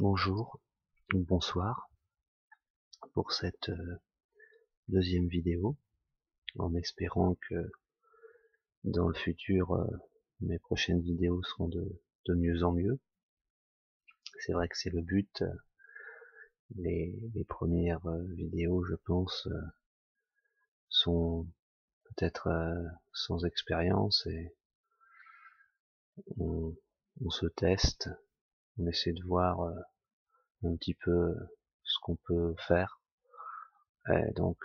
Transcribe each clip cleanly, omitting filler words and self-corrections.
Bonjour ou bonsoir pour cette deuxième vidéo, en espérant que dans le futur mes prochaines vidéos seront de mieux en mieux. C'est vrai que c'est le but. Les premières vidéos, je pense, sont peut-être sans expérience et on, on se teste, on essaie de voir un petit peu ce qu'on peut faire. Et donc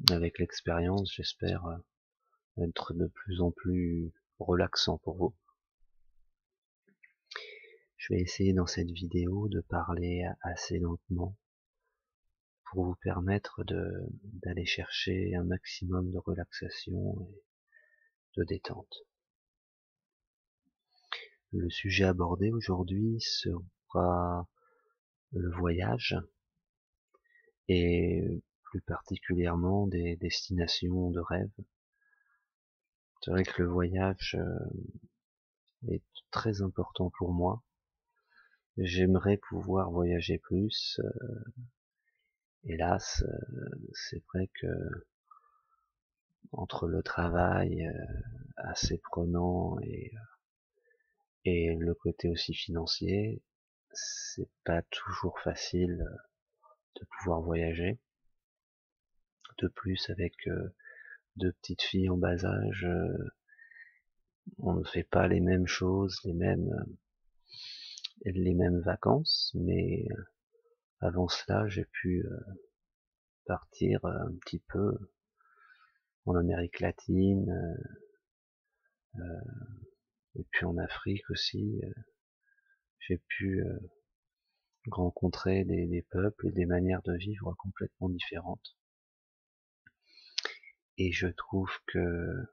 avec l'expérience, j'espère être de plus en plus relaxant pour vous. Je vais essayer dans cette vidéo de parler assez lentement pour vous permettre d'aller chercher un maximum de relaxation et de détente. Le sujet abordé aujourd'hui sera le voyage et plus particulièrement des destinations de rêve. C'est vrai que le voyage est très important pour moi. J'aimerais pouvoir voyager plus. Hélas, c'est vrai que entre le travail assez prenant et le côté aussi financier, c'est pas toujours facile de pouvoir voyager. De plus, avec deux petites filles en bas âge, on ne fait pas les mêmes choses, les mêmes vacances, mais avant cela, j'ai pu partir un petit peu en Amérique latine, et puis en Afrique aussi. J'ai pu rencontrer des peuples et des manières de vivre complètement différentes. Et je trouve que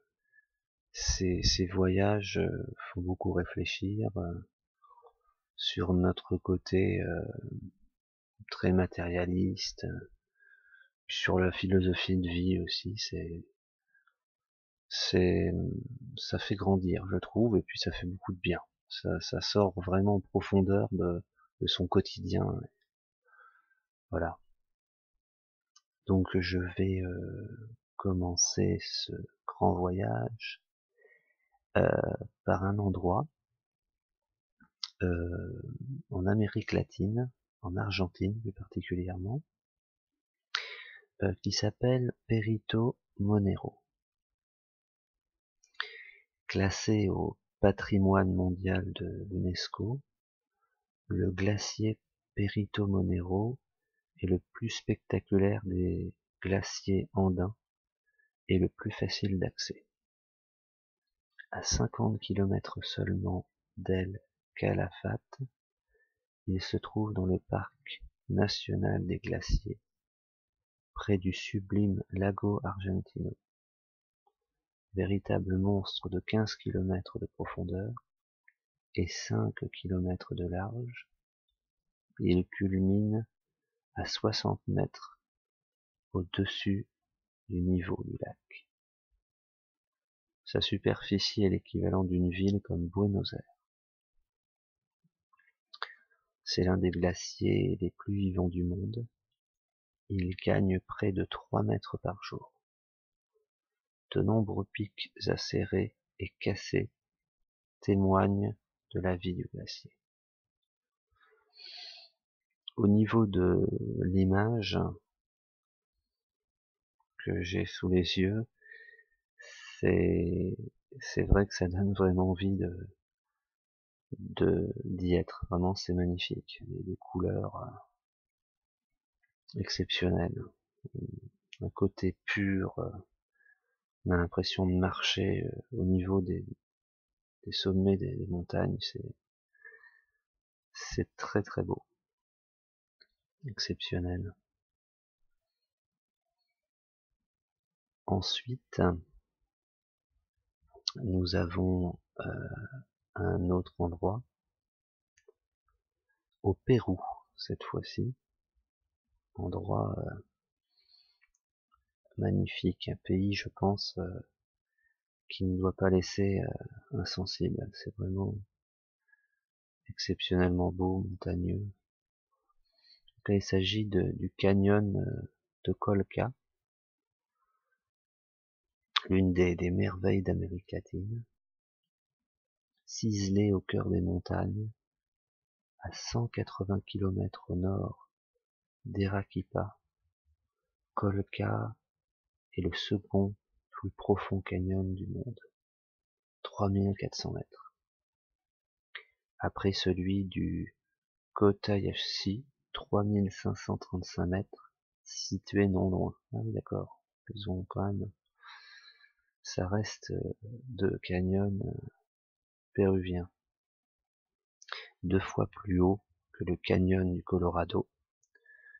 ces voyages font beaucoup réfléchir sur notre côté très matérialiste, sur la philosophie de vie aussi. Ça fait grandir, je trouve, et puis ça fait beaucoup de bien. Ça sort vraiment en profondeur de son quotidien. Voilà. Donc je vais commencer ce grand voyage par un endroit en Amérique latine, en Argentine plus particulièrement, qui s'appelle Perito Monero. Classé au patrimoine mondial de l'UNESCO, le glacier Perito Monero est le plus spectaculaire des glaciers andins et le plus facile d'accès. À 50 km seulement d'El Calafate, il se trouve dans le parc national des glaciers, près du sublime Lago Argentino. Véritable monstre de 15 km de profondeur et 5 km de large, il culmine à 60 mètres au-dessus du niveau du lac. Sa superficie est l'équivalent d'une ville comme Buenos Aires. C'est l'un des glaciers les plus vivants du monde. Il gagne près de 3 mètres par jour. De nombreux pics acérés et cassés témoignent de la vie du glacier. Au niveau de l'image que j'ai sous les yeux, c'est vrai que ça donne vraiment envie d'y être. Vraiment, c'est magnifique. Des couleurs exceptionnelles. Un côté pur. On a l'impression de marcher au niveau des sommets des montagnes. C'est très très beau. Exceptionnel. Ensuite, nous avons un autre endroit, au Pérou, cette fois-ci. Endroit magnifique, un pays, je pense, qui ne doit pas laisser insensible. C'est vraiment exceptionnellement beau, montagneux. Donc là, il s'agit du canyon de Colca, l'une des merveilles d'Amérique latine, ciselée au cœur des montagnes, à 180 km au nord d'Arequipa. Colca est le second plus profond canyon du monde, 3400 mètres. Après celui du Cotayachi, 3535 mètres, situé non loin. Ah oui, d'accord. Ils ont quand même, ça reste deux canyons péruviens. 2 fois plus haut que le canyon du Colorado,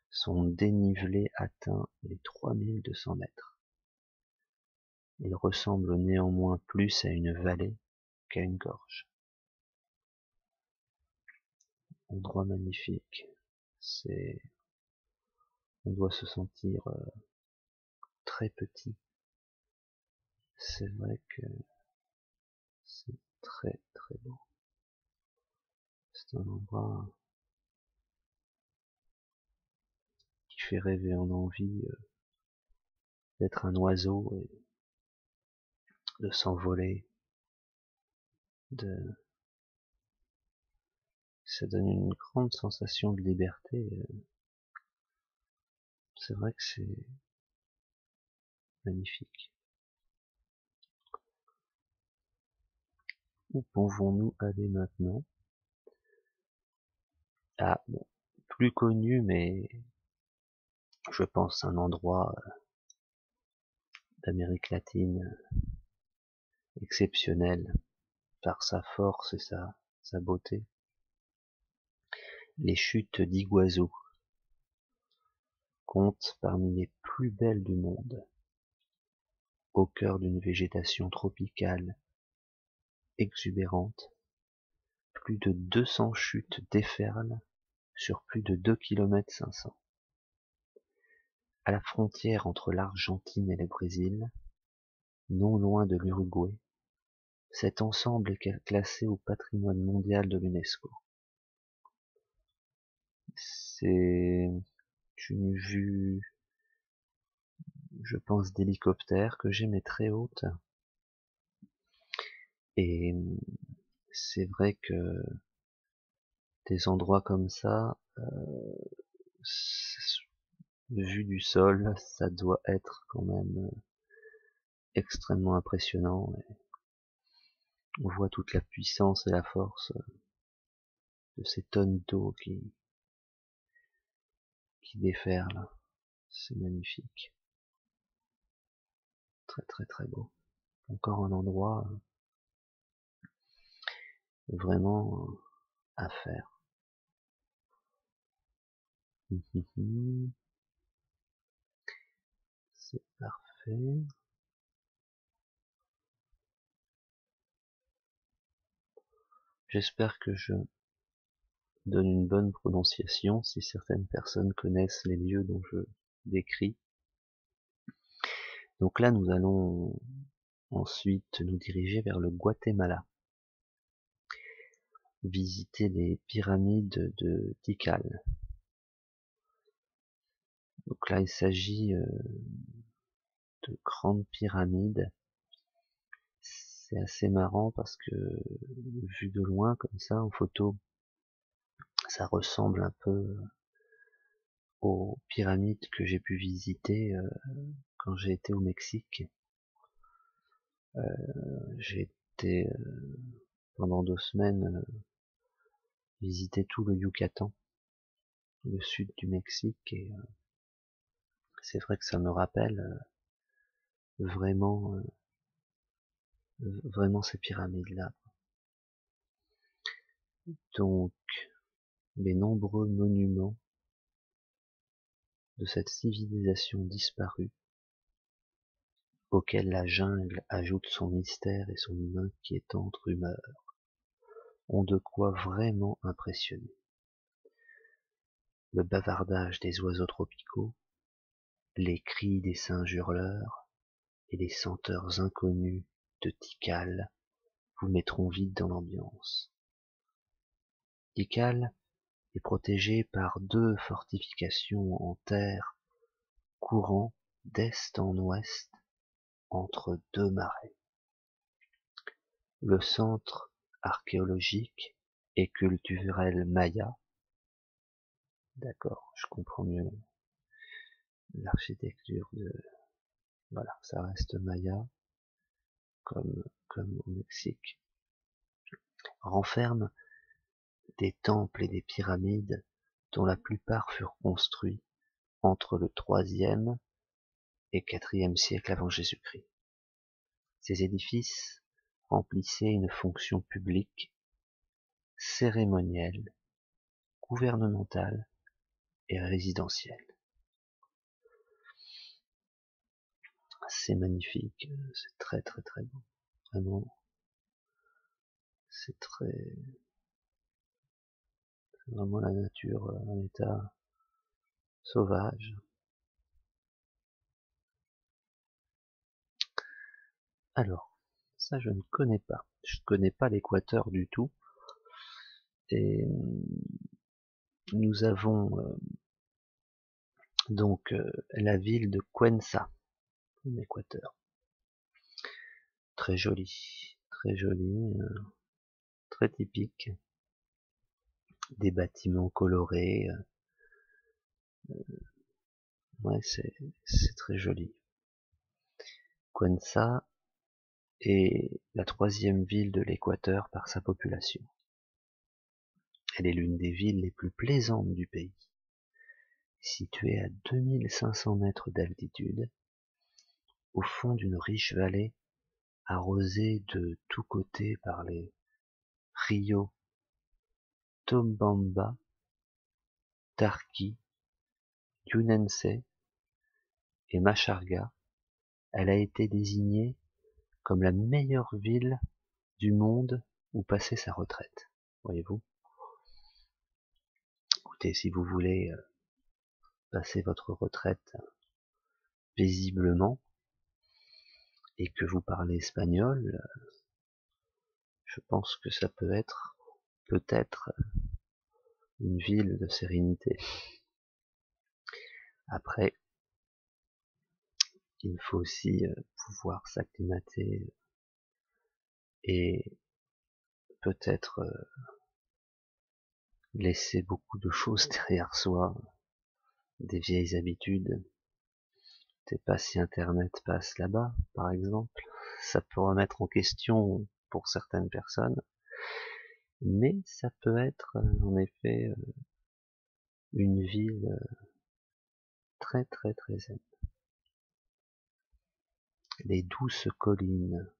son dénivelé atteint les 3200 mètres. Il ressemble néanmoins plus à une vallée qu'à une gorge. Endroit magnifique. On doit se sentir très petit. C'est vrai que c'est très très beau. C'est un endroit qui fait rêver. On a envie d'être un oiseau et de s'envoler. Ça donne une grande sensation de liberté. C'est vrai que c'est magnifique. Où pouvons-nous aller maintenant? Ah, bon, plus connu, mais je pense un endroit d'Amérique latine exceptionnel par sa force et sa beauté. Les chutes d'Iguazu comptent parmi les plus belles du monde, au cœur d'une végétation tropicale exubérante. Plus de 200 chutes déferlent sur plus de 2,5 km. À la frontière entre l'Argentine et le Brésil, non loin de l'Uruguay, cet ensemble est classé au patrimoine mondial de l'UNESCO. C'est une vue, je pense, d'hélicoptère que j'aimais très haute. Et c'est vrai que des endroits comme ça, vu du sol, ça doit être quand même extrêmement impressionnant. Et on voit toute la puissance et la force de ces tonnes d'eau qui déferlent. C'est magnifique. Très très très beau. Encore un endroit vraiment à faire. C'est parfait. J'espère que je donne une bonne prononciation si certaines personnes connaissent les lieux dont je décris. Donc là, nous allons ensuite nous diriger vers le Guatemala, visiter les pyramides de Tikal. Donc là, il s'agit de grandes pyramides. C'est assez marrant parce que vu de loin comme ça en photo, ça ressemble un peu aux pyramides que j'ai pu visiter quand j'ai été au Mexique. J'ai été pendant 2 semaines visiter tout le Yucatan, le sud du Mexique, et c'est vrai que ça me rappelle vraiment ces pyramides-là. Donc, les nombreux monuments de cette civilisation disparue, auquel la jungle ajoute son mystère et son inquiétante rumeur, ont de quoi vraiment impressionner. Le bavardage des oiseaux tropicaux, les cris des singes hurleurs et les senteurs inconnues de Tikal vous mettront vite dans l'ambiance. Tikal est protégé par 2 fortifications en terre courant d'est en ouest entre 2 marais. Le centre archéologique et culturel maya, d'accord, je comprends mieux l'architecture de... Voilà, ça reste maya, comme au Mexique, renferme des temples et des pyramides dont la plupart furent construits entre le IIIe et IVe siècle avant Jésus-Christ. Ces édifices remplissaient une fonction publique, cérémonielle, gouvernementale et résidentielle. C'est magnifique, c'est très très très beau. Vraiment, c'est vraiment la nature en état sauvage. Alors, ça je ne connais pas. Je ne connais pas l'Équateur du tout. Et nous avons donc la ville de Cuenca, en Équateur. Très jolie, très typique. Des bâtiments colorés. Ouais, c'est très joli. Cuenca est la 3e ville de l'Équateur par sa population. Elle est l'une des villes les plus plaisantes du pays. Située à 2500 mètres d'altitude, au fond d'une riche vallée arrosée de tous côtés par les ríos Tombamba, Tarqui, Yunense et Macharga, elle a été désignée comme la meilleure ville du monde où passer sa retraite. Voyez-vous? Écoutez, si vous voulez passer votre retraite paisiblement et que vous parlez espagnol, je pense que ça peut être peut-être une ville de sérénité. Après, il faut aussi pouvoir s'acclimater et peut-être laisser beaucoup de choses derrière soi, des vieilles habitudes. Je ne sais pas si Internet passe là-bas, par exemple. Ça peut remettre en question pour certaines personnes, mais ça peut être en effet une ville très très très zen. Les douces collines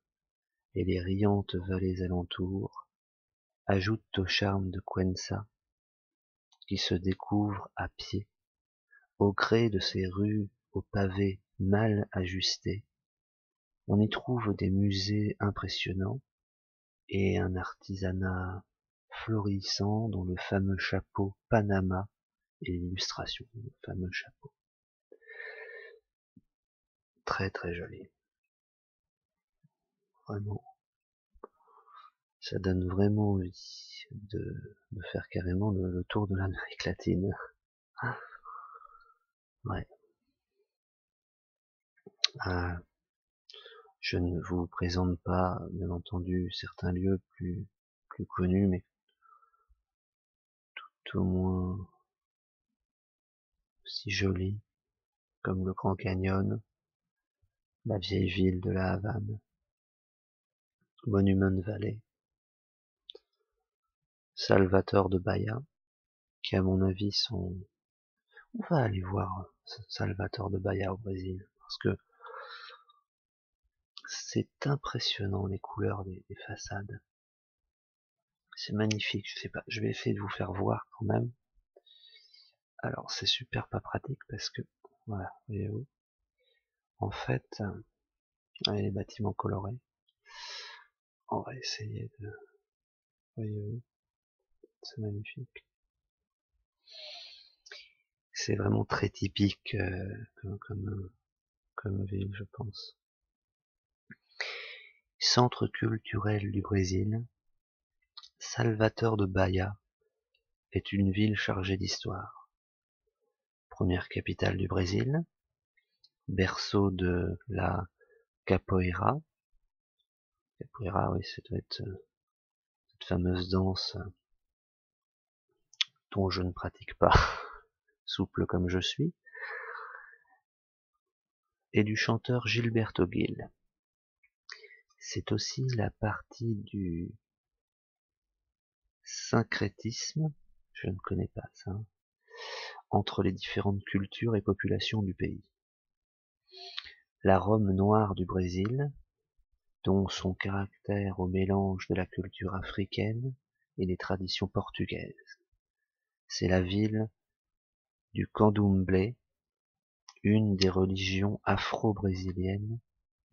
et les riantes vallées alentours ajoutent au charme de Cuenca, qui se découvre à pied, au gré de ces rues aux pavés mal ajustés. On y trouve des musées impressionnants et un artisanat florissant dont le fameux chapeau Panama est l'illustration, le fameux chapeau. Très très joli. Vraiment. Ça donne vraiment envie de faire carrément le tour de l'Amérique latine. Ouais. Je ne vous présente pas, bien entendu, certains lieux plus connus, mais tout au moins si jolis, comme le Grand Canyon, la vieille ville de la Havane, Monument Valley, Salvador de Bahia, qui à mon avis sont... On va aller voir Salvador de Bahia au Brésil, parce que c'est impressionnant les couleurs des façades. C'est magnifique, je sais pas, je vais essayer de vous faire voir quand même. Alors c'est super pas pratique parce que, voilà, voyez-vous, en fait, les bâtiments colorés, on va essayer de, voyez-vous, c'est magnifique. C'est vraiment très typique comme ville, je pense. Centre culturel du Brésil, Salvador de Bahia est une ville chargée d'histoire. Première capitale du Brésil, berceau de la capoeira. Capoeira, oui, ça doit être cette fameuse danse dont je ne pratique pas, souple comme je suis, et du chanteur Gilberto Gil. C'est aussi la partie du syncrétisme, je ne connais pas ça, entre les différentes cultures et populations du pays. La Rome noire du Brésil, dont son caractère au mélange de la culture africaine et des traditions portugaises. C'est la ville du candomblé, une des religions afro-brésiliennes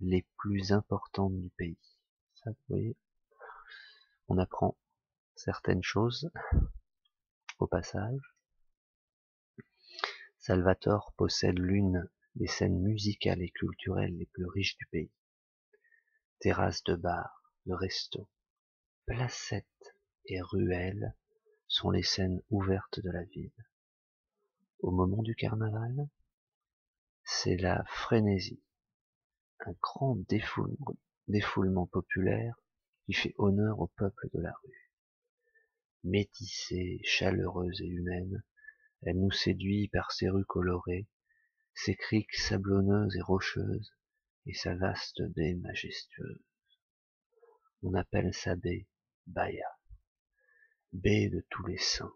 les plus importantes du pays. Ça, vous voyez, on apprend certaines choses au passage. Salvatore possède l'une des scènes musicales et culturelles les plus riches du pays. Terrasses de bars, de restos, placettes et ruelles sont les scènes ouvertes de la ville. Au moment du carnaval, c'est la frénésie, un grand défoulement populaire qui fait honneur au peuple de la rue. Métissée, chaleureuse et humaine, elle nous séduit par ses rues colorées, ses criques sablonneuses et rocheuses, et sa vaste baie majestueuse. On appelle sa baie Baia, baie de tous les saints.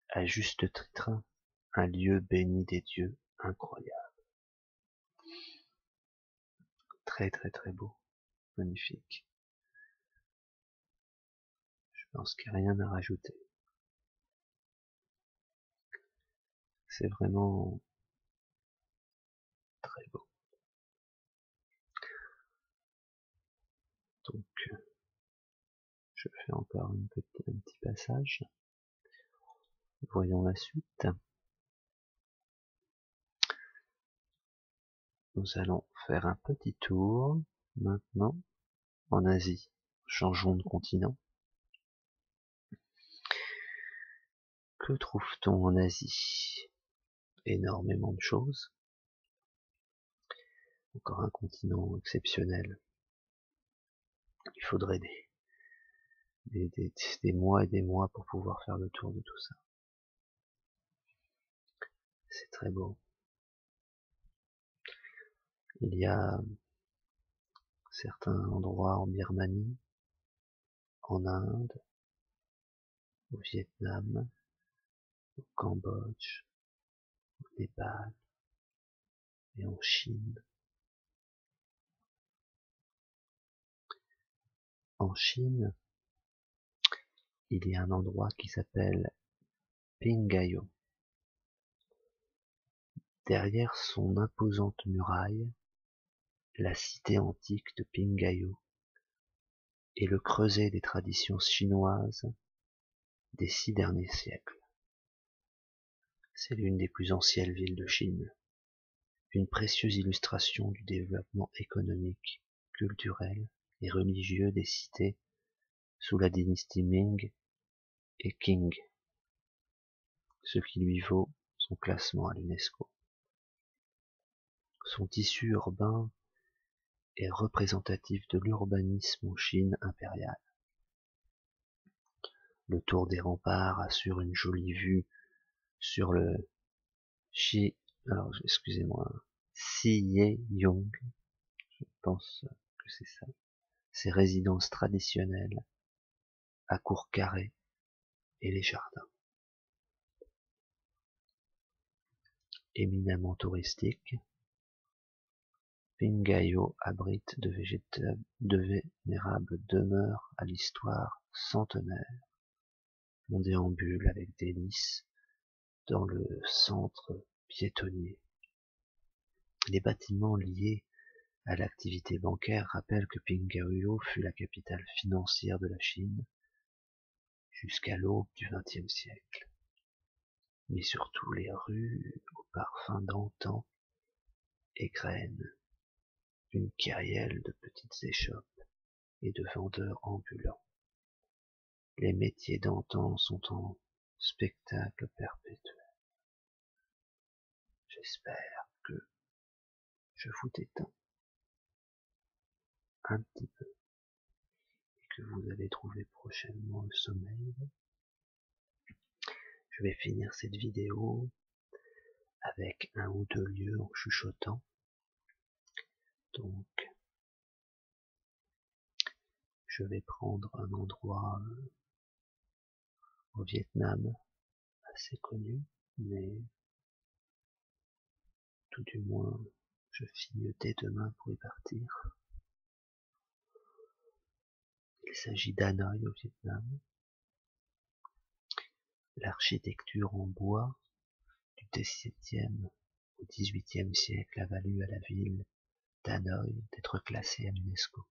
À juste titre, un lieu béni des dieux incroyable. Très très très beau, magnifique. Je pense qu'il n'y a rien à rajouter. C'est vraiment très beau. Donc, je fais encore un petit passage. Voyons la suite. Nous allons faire un petit tour maintenant en Asie. Changeons de continent. Que trouve-t-on en Asie? Énormément de choses. Encore un continent exceptionnel. Il faudrait des mois et des mois pour pouvoir faire le tour de tout ça. C'est très beau. Il y a certains endroits en Birmanie, en Inde, au Vietnam, au Cambodge, au Népal et en Chine. En Chine, il y a un endroit qui s'appelle Pingayo. Derrière son imposante muraille, la cité antique de Pingayo est le creuset des traditions chinoises des 6 derniers siècles. C'est l'une des plus anciennes villes de Chine, une précieuse illustration du développement économique, culturel et religieux des cités sous la dynastie Ming et Qing, ce qui lui vaut son classement à l'UNESCO. Son tissu urbain est représentatif de l'urbanisme en Chine impériale. Le tour des remparts assure une jolie vue sur le Xiyeyong, je pense que c'est ça. Ses résidences traditionnelles à cour carrée et les jardins. Éminemment touristique, Pingayo abrite de vénérables demeures à l'histoire centenaire. On déambule avec délices dans le centre piétonnier. Les bâtiments liés à l'activité bancaire rappellent que Pingayo fut la capitale financière de la Chine jusqu'à l'aube du XXe siècle. Mais surtout les rues au parfum d'antan égrènent une kyrielle de petites échoppes et de vendeurs ambulants. Les métiers d'antan sont en spectacle perpétuel. J'espère que je vous détends un petit peu et que vous allez trouver prochainement le sommeil. Je vais finir cette vidéo avec un ou deux lieux en chuchotant. Donc, je vais prendre un endroit au Vietnam assez connu, mais tout du moins, je finis dès demain pour y partir. Il s'agit d'Hanoï au Vietnam. L'architecture en bois du XVIIe au XVIIIe siècle a valu à la ville d'Hanoï d'être classée à l'UNESCO.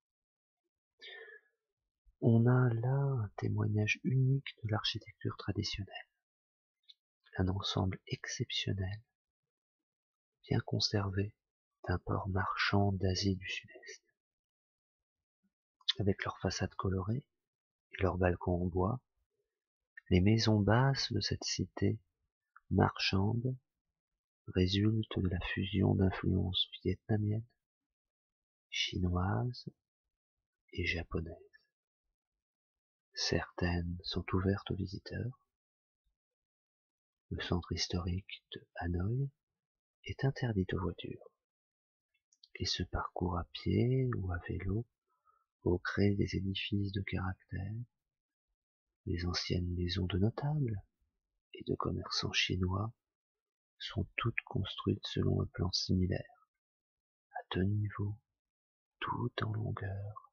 On a là un témoignage unique de l'architecture traditionnelle, un ensemble exceptionnel, bien conservé, d'un port marchand d'Asie du Sud-Est. Avec leurs façades colorées et leurs balcons en bois, les maisons basses de cette cité marchande résultent de la fusion d'influences vietnamiennes, chinoises et japonaises. Certaines sont ouvertes aux visiteurs. Le centre historique de Hanoï est interdit aux voitures et se parcourt à pied ou à vélo au gré des édifices de caractère, les anciennes maisons de notables et de commerçants chinois sont toutes construites selon un plan similaire, à 2 niveaux, tout en longueur,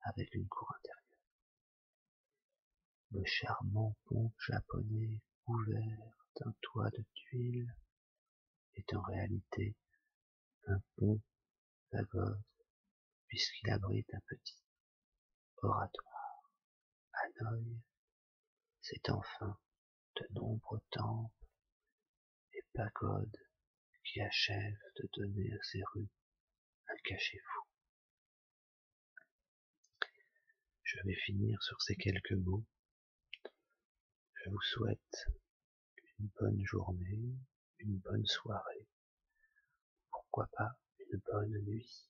avec une cour intérieure. Le charmant pont japonais couvert d'un toit de tuiles est en réalité un pont pagode puisqu'il abrite un petit oratoire. Hanoï, c'est enfin de nombreux temples et pagodes qui achèvent de donner à ces rues un cachet fou. Je vais finir sur ces quelques mots. Je vous souhaite une bonne journée, une bonne soirée, pourquoi pas une bonne nuit.